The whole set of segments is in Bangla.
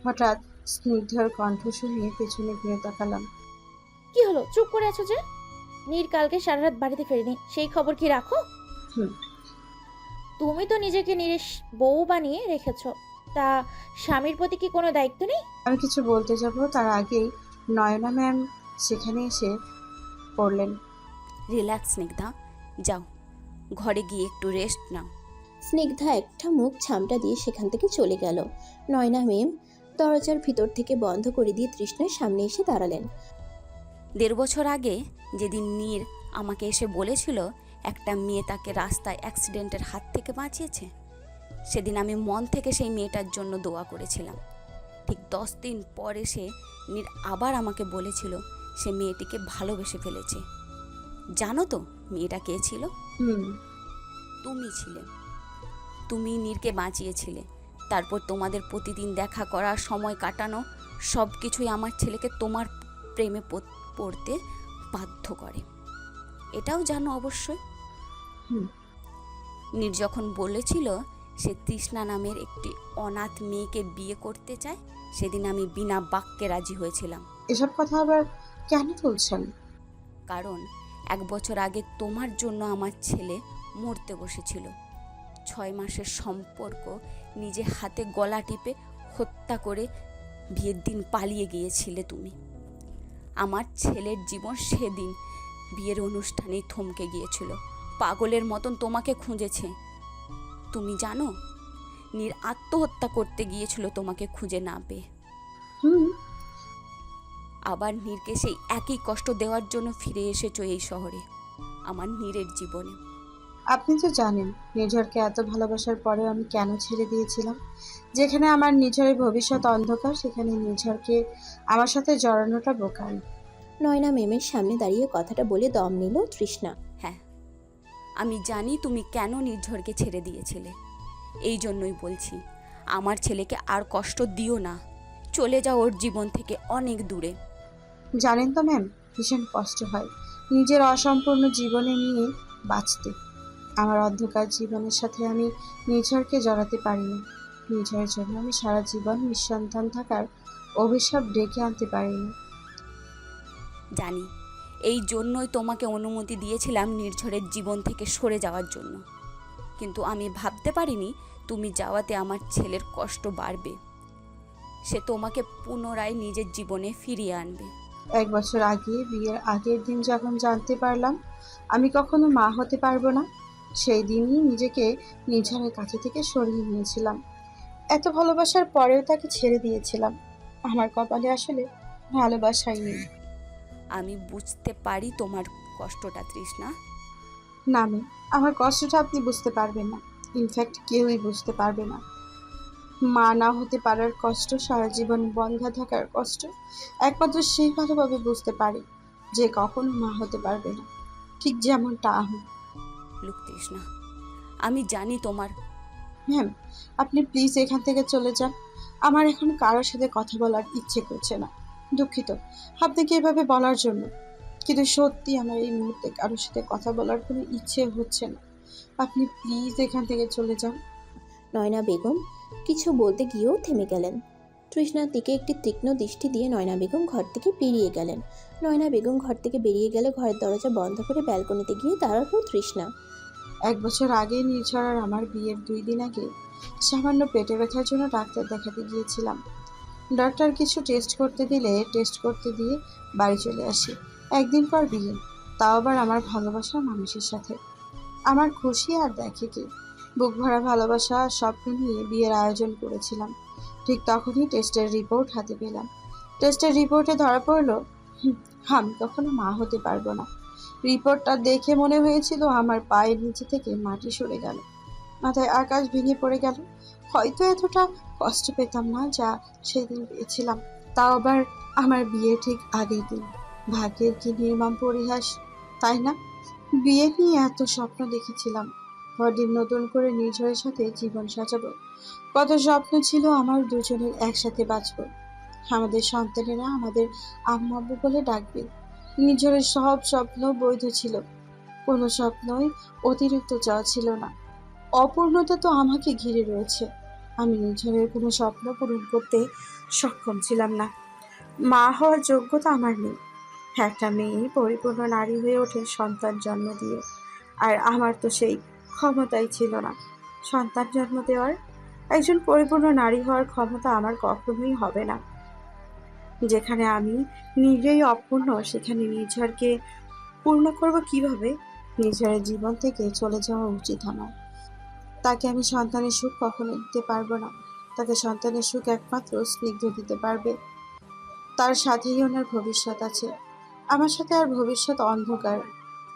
হঠাৎ স্নিগ্ধর কণ্ঠ শুনে পেছনে ঘুরে তাকালাম। কি হলো, চুপ করে আছো যে? নীর কালকে সারা রাত বাড়িতে ফেরেনি, সেই খবর কি রাখো? হুম। তুমি তো নিজেকে নীরের বউ বানিয়ে রেখেছো, তা স্বামীর প্রতি কি কোনো দায়িত্ব নেই? আমি কিছু বলতে যাব তার আগেই নয়না ম্যাম সেখানে এসে পড়লেন। রিল্যাক্স স্নিগ্ধা, যাও ঘরে গিয়ে একটু রেস্ট নাও। স্নিগ্ধা একটা মুখ ছামটা দিয়ে সেখান থেকে চলে গেল। নয়না মেম দরজার ভিতর থেকে বন্ধ করে দিয়ে তৃষ্ণার সামনে এসে দাঁড়ালেন। 1.5 বছর আগে যেদিন নীর আমাকে এসে বলেছিল একটা মেয়ে তাকে রাস্তায় অ্যাক্সিডেন্টের হাত থেকে বাঁচিয়েছে, সেদিন আমি মন থেকে সেই মেয়েটার জন্য দোয়া করেছিলাম। ঠিক 10 দিন পর এসে নীর আবার আমাকে বলেছিল সে মেয়েটিকে ভালোবেসে ফেলেছে। জানো তো মেয়েটা কে ছিল? হুম। তুমি ছিলে। তুমি নীরকে বাঁচিয়েছিলে। তারপর তোমাদের প্রতিদিন দেখা করা, সময় কাটানো সব কিছুই আমার ছেলেকে তোমার প্রেমে পড়তে বাধ্য করে। এটাও জানো অবশ্যই। হুম। নীর যখন বলেছিল সে তৃষ্ণা নামের একটি অনাথ মেয়েকে বিয়ে করতে চায়, সেদিন আমি বিনা বাক্যে রাজি হয়েছিলাম। এসব কথা আবার কেন বলছেন? কারণ 1 বছর আগে তোমার জন্য আমার ছেলে মরতে বসেছিল। 6 মাসের সম্পর্ক নিজে হাতে গলা টিপে হত্যা করে বিয়ের দিন পালিয়ে গিয়েছিলে তুমি। আমার ছেলের জীবন সেদিন বিয়ের অনুষ্ঠানেই থমকে গিয়েছিল। পাগলের মতন তোমাকে খুঁজেছে। তুমি জানো নীর আত্মহত্যা করতে গিয়েছিল তোমাকে খুঁজে না পেয়ে। হুম। আবার নীরকে সেই একই কষ্ট দেওয়ার জন্য ফিরে এসেছো এই শহরে, আমার নীরের জীবনে। আপনি তো জানেন নির্ঝরকে এত ভালোবাসার পরেও আমি কেন ছেড়ে দিয়েছিলাম। যেখানে আমার নির্ঝরের ভবিষ্যৎ অন্ধকার, সেখানে নির্ঝরকে আমার সাথে জড়ানোটা বোকামি। নয়না মেমের সামনে দাঁড়িয়ে কথাটা বলে দম নিল তৃষ্ণা। হ্যাঁ, আমি জানি তুমি কেন নির্ঝরকে ছেড়ে দিয়েছিলে। এই জন্যই বলছি, আমার ছেলেকে আর কষ্ট দিও না। চলে যাও ওর জীবন থেকে অনেক দূরে। জানেন তো ম্যাম, ভীষণ কষ্ট হয় নিজের অসম্পূর্ণ জীবনে নিয়ে বাঁচতে। আমার অন্ধকার জীবনের সাথে আমি নির্ঝরকে জড়াতে পারিনি। নির্ঝরের জন্য আমি সারা জীবন নিঃসন্তান থাকার অভিশাপ ডেকে আনতে পারিনি। জানি, এই জন্যই তোমাকে অনুমতি দিয়েছিলাম নির্ঝরের জীবন থেকে সরে যাওয়ার জন্য। কিন্তু আমি ভাবতে পারিনি তুমি যাওয়াতে আমার ছেলের কষ্ট বাড়বে। সে তোমাকে পুনরায় নিজের জীবনে ফিরিয়ে আনবে। 1 বছর আগে বিয়ের আগের দিন যখন জানতে পারলাম আমি কখনো মা হতে পারবো না, সেই দিনই নিজেকে নির্ঝরের কাছে থেকে সরিয়ে নিয়েছিলাম। এত ভালোবাসার পরেও তাকে ছেড়ে দিয়েছিলাম। আমার কপালে আসলে ভালোবাসাই নেই। আমি বুঝতে পারি তোমার কষ্টটা তৃষ্ণা। না ম্যাম, আমার কষ্টটা আপনি বুঝতে পারবেন না। ইনফ্যাক্ট কেউই বুঝতে পারবে না। মা না হতে পারার কষ্ট, সারা জীবন বন্ধা থাকার কষ্ট একমাত্র সেই ভালোভাবে বুঝতে পারে যে কখনো মা হতে পারবে না, ঠিক যেমনটা আমি। লুক তৃষ্ণা, আমি জানি তোমার। ম্যাম, আপনি প্লিজ এখান থেকে চলে যান। আমার এখন কারোর সাথে কথা বলার ইচ্ছে করছে না। দুঃখিত আপনাকে এভাবে বলার জন্য, কিন্তু সত্যি আমার এই মুহূর্তে কারোর সাথে কথা বলার কোনো ইচ্ছে হচ্ছে না। আপনি প্লিজ এখান থেকে চলে যান। নয়না বেগম কিছু বলতে গিয়েও থেমে গেলেন। তৃষ্ণার দিকে একটি তীক্ষ্ণ দৃষ্টি দিয়ে নয়না বেগম ঘর থেকে বেরিয়ে গেলেন। নয়না বেগম ঘর থেকে বেরিয়ে গেলে ঘরের দরজা বন্ধ করে ব্যালকনিতে গিয়ে দাঁড়ালো তৃষ্ণা। 1 বছর আগে নির্ঝর আর আমার বিয়ের 2 দিন আগে সামান্য পেটে ব্যথার জন্য ডাক্তার দেখাতে গিয়েছিলাম। ডাক্তার কিছু টেস্ট করতে দিলে টেস্ট করতে দিয়ে বাড়ি চলে আসি। 1 দিন পর বিয়ে, তাও আবার আমার ভালোবাসার মানুষের সাথে। আমার খুশি আর দেখে কি, বুক ভরা ভালোবাসা আর স্বপ্ন নিয়ে বিয়ের আয়োজন করেছিলাম। ঠিক তখনই টেস্টের রিপোর্ট হাতে পেলাম। টেস্টের রিপোর্টে ধরা পড়লো আমি কখনো মা হতে পারবো না। রিপোর্টটা দেখে মনে হয়েছিল আমার পায়ের নিচে থেকে মাটি সরে গেল, মাথায় আকাশ ভেঙে পড়ে গেল। হয়তো এতটা কষ্ট পেতাম না যা সেদিন পেয়েছিলাম, তাও আবার আমার বিয়ে ঠিক আগের দিন। ভাগ্যের কি নির্মম পরিহাস, তাই না? বিয়ে নিয়ে এত স্বপ্ন দেখেছিলাম, পরদিন নতুন করে নির্ঝরের সাথে জীবন সাজাবো। কত স্বপ্ন ছিল আমার দুজনের একসাথে বাঁচবো। আমাদের সন্তানেরা আমাদের আম্মু আব্বু বলে ডাকবে। নির্ঝরের সব স্বপ্ন বৈধ ছিল, কোনো স্বপ্নই অতিরিক্ত চাওয়া ছিল না। অপূর্ণতা তো আমাকে ঘিরে রয়েছে, আমি নিঝড়ের কোনো স্বপ্ন পূরণ করতে সক্ষম ছিলাম না। মা হওয়ার যোগ্যতা আমার নেই। একটা মেয়ে পরিপূর্ণ নারী হয়ে ওঠে সন্তান জন্ম দিয়ে, আর আমার তো সেই ক্ষমতাই ছিল না সন্তান জন্ম দেওয়ার। একজন পরিপূর্ণ নারী হওয়ার ক্ষমতা আমার কখনোই হবে না। যেখানে আমি নিজেই অপূর্ণ, সেখানে নিঝড়কে পূর্ণ করব কিভাবে? নিঝড়ের জীবন থেকে চলে যাওয়া উচিত আমার। তাকে আমি সন্তানের সুখ কখনো দিতে পারবো না। তাকে সন্তানের সুখ একমাত্র স্নিগ্ধ দিতে পারবে। তার সাথেই ওনার ভবিষ্যৎ আছে। আমার সাথে আর ভবিষ্যৎ অন্ধকার।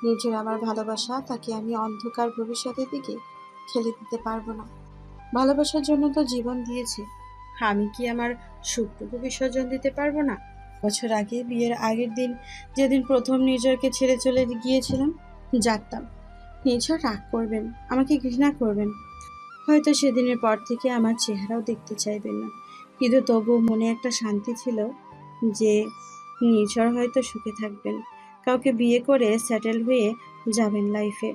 নিজের আমার ভালোবাসা, তাকে আমি অন্ধকার ভবিষ্যতের দিকে ঠেলে দিতে পারবো না। ভালোবাসার জন্য তো জীবন দিয়েছে, আমি কি আমার সুখটুকু বিসর্জন দিতে পারবো না? বছর আগে, বিয়ের আগের দিন, যেদিন প্রথম নির্ঝরকে ছেড়ে চলে গিয়েছিলাম, জানতাম নির্ঝর রাগ করবেন, আমাকে ঘৃণা করবেন। হয়তো সেদিনের পর থেকে আমার চেহারাও দেখতে চাইবেন না। কিন্তু তবুও মনে একটা শান্তি ছিল যে নির্ঝর হয়তো সুখে থাকবেন, কাউকে বিয়ে করে সেটেল হয়ে যাবেন লাইফে।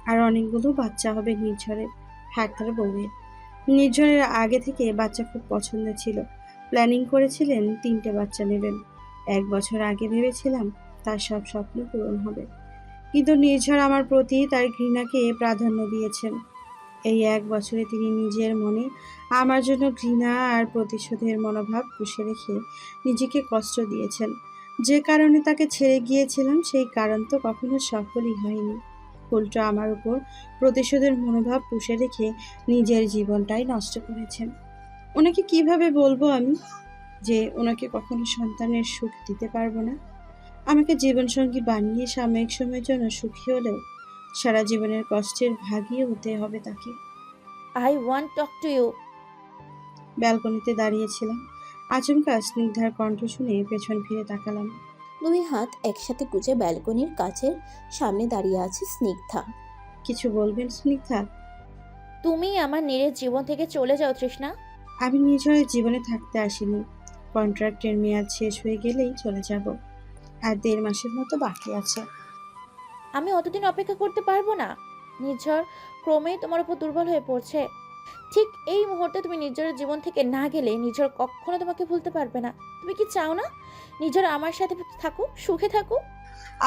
আর অনেকগুলো বাচ্চা হবে নির্ঝরের, হ্যাঁ তার বউয়ের। নির্ঝরের আগে থেকে বাচ্চা খুব পছন্দ ছিল। প্ল্যানিং করেছিলেন 3টে বাচ্চা নেবেন। 1 বছর আগে ভেবেছিলাম তার সব স্বপ্ন পূরণ হবে। কিন্তু নির্ঝর আমার প্রতি তার ঘৃণাকে প্রাধান্য দিয়েছেন। এই 1 বছরে তিনি নিজের মনে আমার জন্য ঘৃণা আর প্রতিশোধের মনোভাব পুষে রেখে নিজেকে কষ্ট দিয়েছেন। যে কারণে তাকে ছেড়ে গিয়েছিলাম, সেই কারণ তো কখনো সফলই হয়নি। উল্টো আমার উপর প্রতিশোধের মনোভাব পুষে রেখে নিজের জীবনটাই নষ্ট করেছেন। ওনাকে কিভাবে বলবো আমি যে ওনাকে কখনো সন্তানের সুখ দিতে পারবো না? আমাকে জীবনসঙ্গী বানিয়ে সাময়িক সময়ের জন্য সুখী হলেও সারা জীবনের কষ্টের ভাগী হতে হবে তাকে। I want talk to you. ব্যালকনিতে দাঁড়িয়েছিলাম। আচমকা স্নিগ্ধার কণ্ঠ শুনে পেছন ফিরে তাকালাম। 2 হাত একসাথে গুজে ব্যালকনির কাছের সামনে দাঁড়িয়ে আছে স্নিগ্ধা। কিছু বলবেন স্নিগ্ধা? তুমি আমার নীরের জীবন থেকে চলে যাও তৃষ্ণা। আমি নিঝড়ের জীবনে থাকতে আসিনি। কন্ট্রাক্টের মেয়াদ শেষ হয়ে গেলেই চলে যাব। আর 1.5 মাসের মতো বাকি আছে। আমি অতদিন অপেক্ষা করতে পারবো না। নির্ঝর ক্রমেই তোমার উপর দুর্বল হয়ে পড়ছে। ঠিক এই মুহূর্তে তুমি নির্ঝরের জীবন থেকে না গেলে নির্ঝর কখনো তোমাকে ভুলতে পারবে না। তুমি কি চাও না নির্ঝর আমার সাথে থাকো, সুখে থাকো?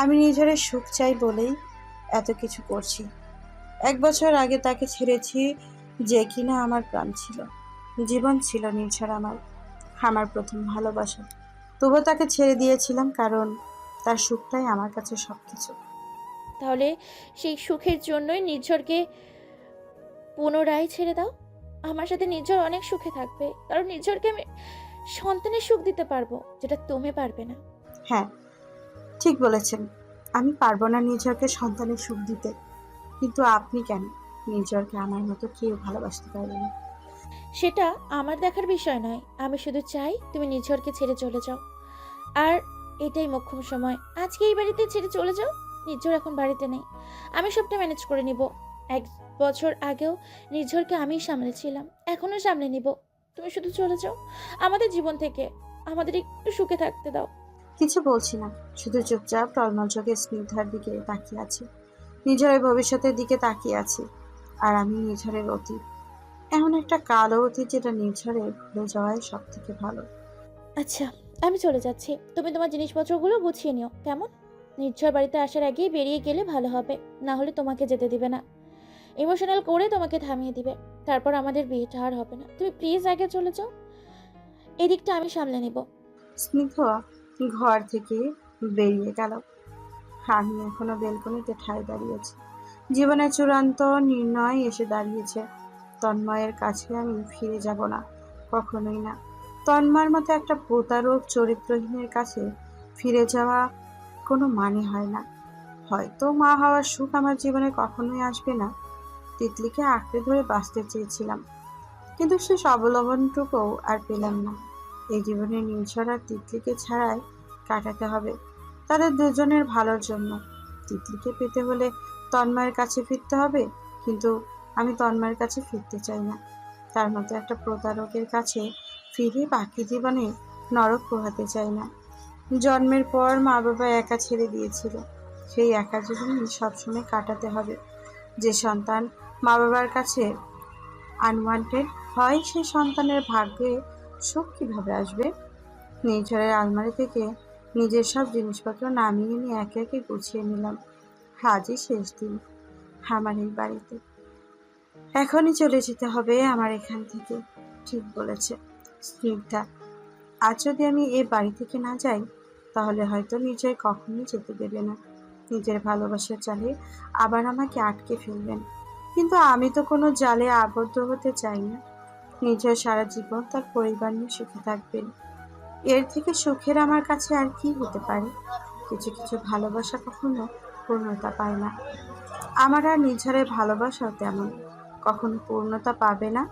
আমি নিঝড়ের সুখ চাই বলেই এত কিছু করছি। 1 বছর আগে তাকে ছেড়েছি, যে কিনা আমার প্রাণ ছিল, জীবন ছিল নির্ঝর আমার, আমার প্রথম ভালোবাসা। তবুও তাকে ছেড়ে দিয়েছিলাম, কারণ তার সুখটাই আমার কাছে সবকিছু। তাহলে সেই সুখের জন্যই নির্ঝরকে পুনরায় ছেড়ে দাও। আমার সাথে নির্ঝর অনেক সুখে থাকবে, কারণ নির্ঝরকে আমি সন্তানের সুখ দিতে পারবো, যেটা তুমি পারবে না। হ্যাঁ, ঠিক বলেছেন। আমি পারবো না নির্ঝরকে সন্তানের সুখ দিতে, কিন্তু আপনি কেন? নির্ঝরকে আমার মতো কেউ ভালোবাসতে পারবে না। সেটা আমার দেখার বিষয় নয়। আমি শুধু চাই তুমি নির্ঝরকে ছেড়ে চলে যাও। আর এটাই মোক্ষম সময়। আজকে এই বাড়িতে ছেড়ে চলে যাও। নির্ঝর এখন বাড়িতে নেই, আমি সবটা ম্যানেজ করে নিব। 1 বছর আগেও নির্ঝরকে আমিই সামলেছিলাম, এখনো সামলে নিব। তুমি শুধু চলে যাও আমাদের জীবন থেকে, আমাদের একটু সুখে থাকতে দাও। কিছু বলছি না, শুধু চুপচাপ টলমল চোখে স্নিগ্ধার দিকে তাকিয়ে আছি। নিঝরের ভবিষ্যতের দিকে তাকিয়ে আছি। আর আমি নিঝরের অতীত, এমন একটা কালো অতীত যেটা নিঝরের ভুলে যাওয়াই সব থেকে ভালো। আচ্ছা, আমি চলে যাচ্ছি। তুমি তোমার জিনিসপত্রগুলো গুছিয়ে নিও, কেমন? নির্ঝর বাড়িতে আসার আগেই বেরিয়ে গেলে ভালো হবে, না হলে তোমাকে যেতে দিবে না। ইমোশনাল করে তোমাকে থামিয়ে দিবে, তারপর আমাদের বিয়েটা আর হবে না। তুমি প্লিজ আগে চলে যাও, এদিকটা আমি সামলে নিব। স্নিগ্ধ ঘর থেকে বেরিয়ে গেল। আমি এখনো বেলকনিতে ঠায় দাঁড়িয়েছি। জীবনের চূড়ান্ত নির্ণয় এসে দাঁড়িয়েছে। তন্ময়ের কাছে আমি ফিরে যাব না, কখনোই না। তন্ময়ের মতো একটা প্রতারক চরিত্রহীনের কাছে ফিরে যাওয়া কোনো মানে হয় না। হয়তো মা হওয়ার সুখ আমার জীবনে কখনোই আসবে না। তিতলিকে আঁকড়ে ধরে বাঁচতে চেয়েছিলাম, কিন্তু সে অবলম্বনটুকুও আর পেলাম না। এই জীবনে নির্ঝর আর তিতলিকে ছাড়াই কাটাতে হবে, তাদের দুজনের ভালোর জন্য। তিতলিকে পেতে হলে তন্ময়ের কাছে ফিরতে হবে, কিন্তু আমি তন্ময়ের কাছে ফিরতে চাই না। তার মতো একটা প্রতারকের কাছে ফিরে বাকি জীবনে নরক পোহাতে চাই না। জন্মের পর মা বাবা একা ছেড়ে দিয়েছিল, সেই একা জীবনই সবসময় কাটাতে হবে। যে সন্তান মা বাবার কাছে আনওয়ান্টেড, হয় সেই সন্তানের ভাগ্যে সুখ কিভাবে আসবে? নির্ঝরের আলমারি থেকে নিজের সব জিনিসপত্র নামিয়ে নিয়ে একে একে গুছিয়ে নিলাম। আজই শেষ দিন আমার এই বাড়িতে। এখনই চলে যেতে হবে আমার এখান থেকে। ঠিক বলেছে স্নিগ্ধা। আজ যদি আমি এ বাড়ি থেকে না যাই, তাহলে হয়তো নিজের কখনোই যেতে দেবে না। নিজের ভালোবাসার জালে আবার আমাকে আটকে ফেলবেন। কিন্তু আমি তো কোনো জালে আবদ্ধ হতে চাই না। নিজের সারা জীবন তার পরিবার নিয়ে সুখে থাকবেন। এর থেকে সুখের আমার কাছে আর কি হতে পারে? কিছু কিছু ভালোবাসা কখনো পূর্ণতা পায় না। আমার আর নিঝরের ভালোবাসাও তেমন কখনো পূর্ণতা পাবে না।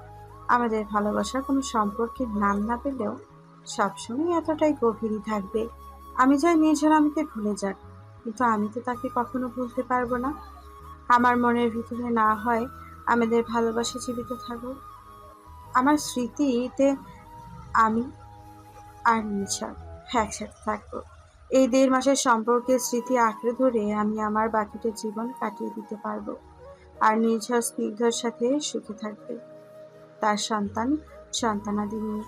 আমাদের ভালোবাসার কোনো সম্পর্কের নাম না পেলেও সবসময় এতটাই গভীরই থাকবে। আমি চাই নিঝর আমাকে ভুলে যাক, কিন্তু আমি তো তাকে কখনো ভুলতে পারবো না। আমার মনের ভিতরে না হয় আমাদের ভালোবাসা জীবিত থাকুক। আমার স্মৃতিতে আমি আর নিঝর একসাথে থাকবো। এই 1.5 মাসের সম্পর্কের স্মৃতি আঁকড়ে ধরে আমি আমার বাকিটা জীবন কাটিয়ে দিতে পারবো। আর নিঝর স্নিগ্ধর সাথে সুখে থাকবে, তার সন্তান সন্তানাদি নিয়ে।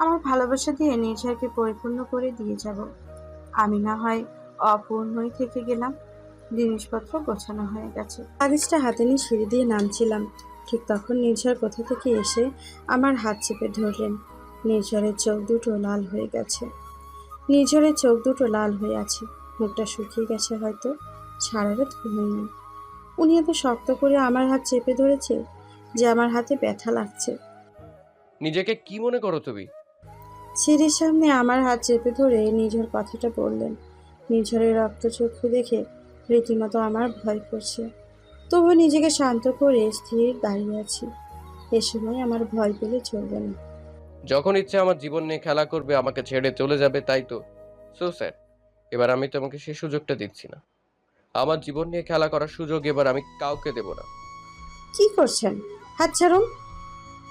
আমার ভালোবাসা দিয়ে নিঝরকে পরিপূর্ণ করে দিয়ে যাব। আমি না হয় অপূর্ণই থেকে গেলাম। জিনিসপত্র গোছানো হয়ে গেছে। কাগজটা হাতে নিয়ে সিঁড়ি দিয়ে নামছিলাম, ঠিক তখন নিঝর কোথা থেকে এসে আমার হাত চেপে ধরলেন। নিঝরের চোখ দুটো লাল হয়ে গেছে। নিঝরের চোখ দুটো লাল হয়ে আছে, মুখটা শুকিয়ে গেছে হয়তো, সারা রাত ঘুমোয়নি। উনি এত শক্ত করে আমার হাত চেপে ধরেছে যে আমার হাতে ব্যথা লাগছে। নিজেকে কি মনে করো তুমি? সিঁড়ির সামনে আমার হাত চেপে ধরে নিঝর কথাটা বললেন। নিঝরের রক্তচক্ষু দেখে রীতিমতো আমার ভয় করছে, তবু নিজেকে শান্ত করে স্থির দাঁড়িয়ে আছি। এ সময় আমার ভয় পেলে চলবে না। যখন ইচ্ছে আমার জীবন নিয়ে খেলা করবে, আমাকে ছেড়ে চলে যাবে, তাই তো? So sad. এবার আমি তোমাকে সেই সুযোগটা দিচ্ছি না। আমার জীবন নিয়ে খেলা করার সুযোগ এবার আমি কাউকে দেব না। কি করছেন? হাত ছাড়ুন,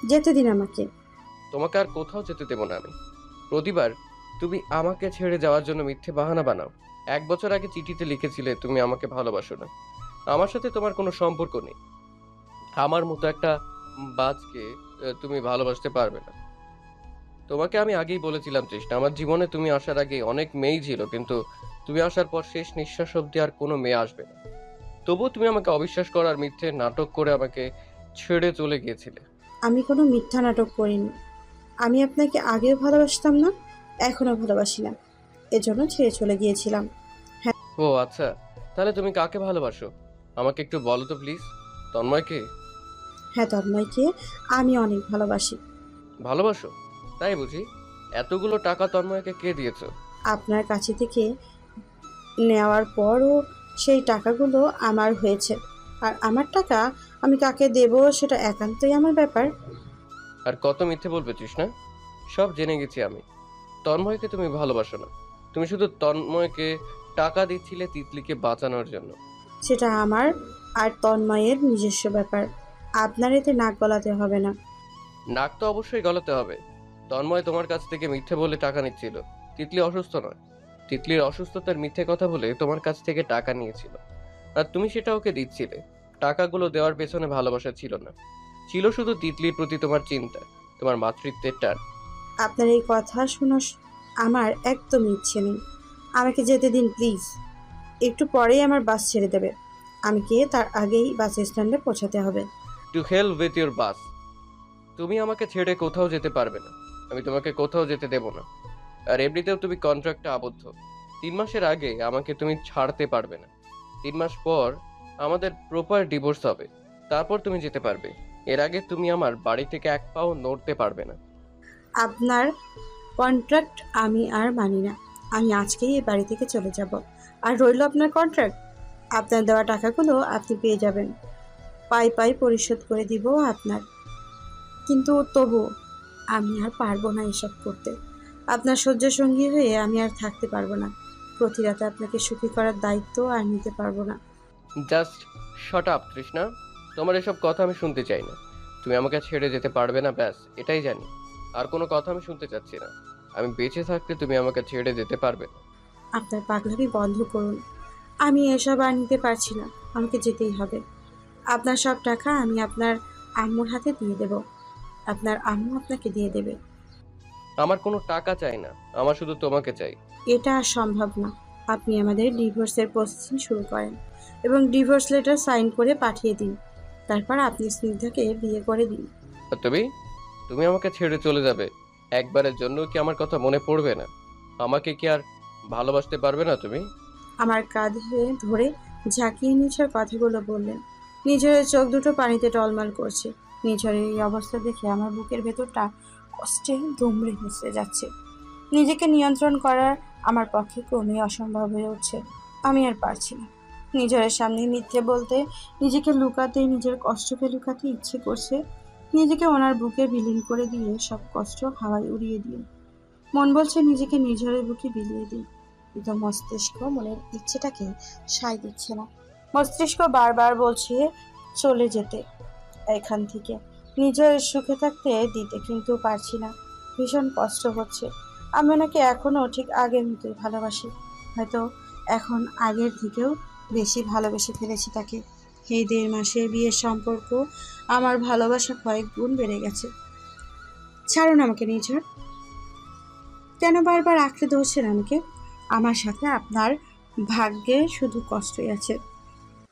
যেতে দিন আমাকে। তোমাকে আর কোথাও যেতে দেব না আমি। প্রতিবার তুমি আমাকে ছেড়ে যাওয়ার জন্য মিথ্যে বাহানা বানাও। 1 বছর আগে চিঠিতে লিখেছিলে তুমি আমাকে ভালোবাসো না, আমার সাথে তোমার কোনো সম্পর্ক নেই। আমার মতো একটা বাজকে তুমি ভালোবাসতে পারবে না। তোমাকে আমি আগেই বলেছিলাম তৃষ্ণা, আমার জীবনে তুমি আসার আগে অনেক মেয়েই ছিল, কিন্তু তুমি আসার পর শেষ নিঃশ্বাস অব্দি আর কোনো মেয়ে আসবে না। তবুও তুমি আমাকে অবিশ্বাস করার মিথ্যে নাটক করে আমাকে ছেড়ে চলে গিয়েছিলে। আমি কোনো মিথ্যা নাটক করিনি। আমি আপনাকে আগেও ভালোবাসতাম না, এখনো ভালোবাসি না, এজন্য ছেড়ে চলে গিয়েছিলাম। ও আচ্ছা, তাহলে তুমি কাকে ভালোবাসো আমাকে একটু বলো তো প্লিজ। তন্ময়কে? হ্যাঁ, তন্ময়কে আমি অনেক ভালোবাসি। ভালোবাসো? তাই বুঝি? এতগুলো টাকা তন্ময়কে কে দিয়েছো? আপনার কাছে থেকে নেওয়ার পরও সেই টাকাগুলো আমার হয়েছে, আর আমার টাকা আমি কাকে দেব সেটা একান্তই আমার ব্যাপার। আর কত মিথ্যে বলবে তৃষ্ণা? সব জেনে গেছি আমি। তন্ময়কে তুমি ভালোবাসো না, তুমি শুধু তন্ময়কে টাকা দিচ্ছিলে তিতলিকে বাঁচানোর জন্য। সেটা আমার আর তন্ময়ের নিজস্ব ব্যাপার, আপনার এতে নাক গলাতে হবে না। নাক তো অবশ্যই গলাতে হবে। তন্ময় তোমার কাছ থেকে মিথ্যে বলে টাকা নিচ্ছিল। তিতলি অসুস্থ নয়, তিতলির অসুস্থতার মিথ্যে কথা বলে তোমার কাছ থেকে টাকা নিয়েছিল, আর তুমি সেটা ওকে দিচ্ছিলে। টাকাগুলো দেওয়ার পেছনে ভালোবাসা ছিল না, ছিল শুধু তিতলির প্রতি তোমার চিন্তা, তোমার মাতৃত্বের টান। আপনার এই কথা শোনা আমার একদম ইচ্ছে নেই। আমাকে যেতে দিন প্লিজ। একটু পরেই আমার বাস ছেড়ে দেবে, আমাকে তার আগেই বাস স্ট্যান্ডে পৌঁছাতে হবে। টু হেল উইথ ইউর বাস। তুমি আমাকে ছেড়ে কোথাও যেতে পারবে না, আমি তোমাকে কোথাও যেতে দেব না। আর এমনিতেও তুমি কন্ট্রাক্টে আবদ্ধ। 3 মাসের আগে আমাকে তুমি ছাড়তে পারবে না। 3 মাস পর আমাদের প্রপার ডিভোর্স হবে, তারপর তুমি যেতে পারবে। এর আগে তুমি আমার বাড়ি থেকে 1 পাও নড়তে পারবে না। আপনার কন্ট্রাক্ট আমি আর মানি না। আমি আজকেই এই বাড়ি থেকে চলে যাব। আর রইল আপনার কন্ট্রাক্ট, আপনার দেওয়া টাকাগুলো আপনি পেয়ে যাবেন, পাই পাই পরিশোধ করে দিব আপনার। কিন্তু তবু আমি আর পারবো না এসব করতে। আপনার শয্যাসঙ্গী হয়ে আমি আর থাকতে পারবো না। প্রতি রাতে আপনাকে সুখী করার দায়িত্ব আর নিতে পারবো না। জাস্ট শট আপ তৃষ্ণা, তোমার এসব কথা আমি শুনতে চাই না। তুমি আমাকে ছেড়ে যেতে পারবে না, ব্যাস এটাই জানি। আর কোনো কথা আমি শুনতে চাচ্ছি না। আমি বেঁচে থাকতে তুমি আমাকে ছেড়ে যেতে পারবে না। আপনার পাগলামি বন্ধ করুন। আমি এসব আর নিতে পারছি না, আমাকে যেতেই হবে। আপনার সব টাকা আমি আপনার আম্মুর হাতে দিয়ে দেব। আপনার আম্মু আপনাকে দিয়ে দেবে। আমার কোনো টাকা চাই না, আমার শুধু তোমাকে চাই। এটা আর সম্ভব না। আপনি আমাদের ডিভোর্সের প্রসেসিং শুরু করেন এবং ডিভোর্স লেটার সাইন করে পাঠিয়ে দিন। তারপর আপনি স্নিগ্ধাকে বিয়ে করে দিন। আর তুমি তুমি আমাকে ছেড়ে চলে যাবে? একবারের জন্য কি আমার কথা মনে পড়বে না? আমাকে কি আর ভালোবাসতে পারবে না তুমি? আমার কাঁধে ধরে ঝাঁকিয়ে নিঝড় কথাগুলো বললেন। নিঝড়ের চোখ দুটো পানিতে টলমল করছে। নিঝড়ের এই অবস্থা দেখে আমার বুকের ভেতরটা কষ্টে দুমড়ে মুচড়ে যাচ্ছে। নিজেকে নিয়ন্ত্রণ করার আমার পক্ষে ক্রমেই অসম্ভব হয়ে উঠছে। আমি আর পারছি না। নিঝড়ের সামনে মিথ্যে বলতে, নিজেকে লুকাতে, নিজের কষ্টকে লুকাতে ইচ্ছে করছে। নিজেকে ওনার বুকে বিলীন করে দিয়ে সব কষ্ট হাওয়ায় উড়িয়ে দিই। মন বলছে নিজেকে নিঝড়ের বুকে বিলিয়ে দিই, কিন্তু মস্তিষ্ক মনের ইচ্ছেটাকে সায় দিচ্ছে না। মস্তিষ্ক বারবার বলছে চলে যেতে এখান থেকে, নিজের সুখে থাকতে দিতে, কিন্তু পারছি না। ভীষণ কষ্ট হচ্ছে। আমি ওনাকে এখনও ঠিক আগের মতোই ভালোবাসি, হয়তো এখন আগের থেকেও বেশি ভালোবেসে ফেলেছি তাকে। এই 1.5 মাসের বিয়ের সম্পর্ক আমার ভালোবাসা কয়েক গুণ বেড়ে গেছে। ছাড়ুন আমাকে নিঝড়। কেন বারবার আঁকড়ে ধরছেন আমাকে? আমার সাথে আপনার ভাগ্যে শুধু কষ্টই আছে।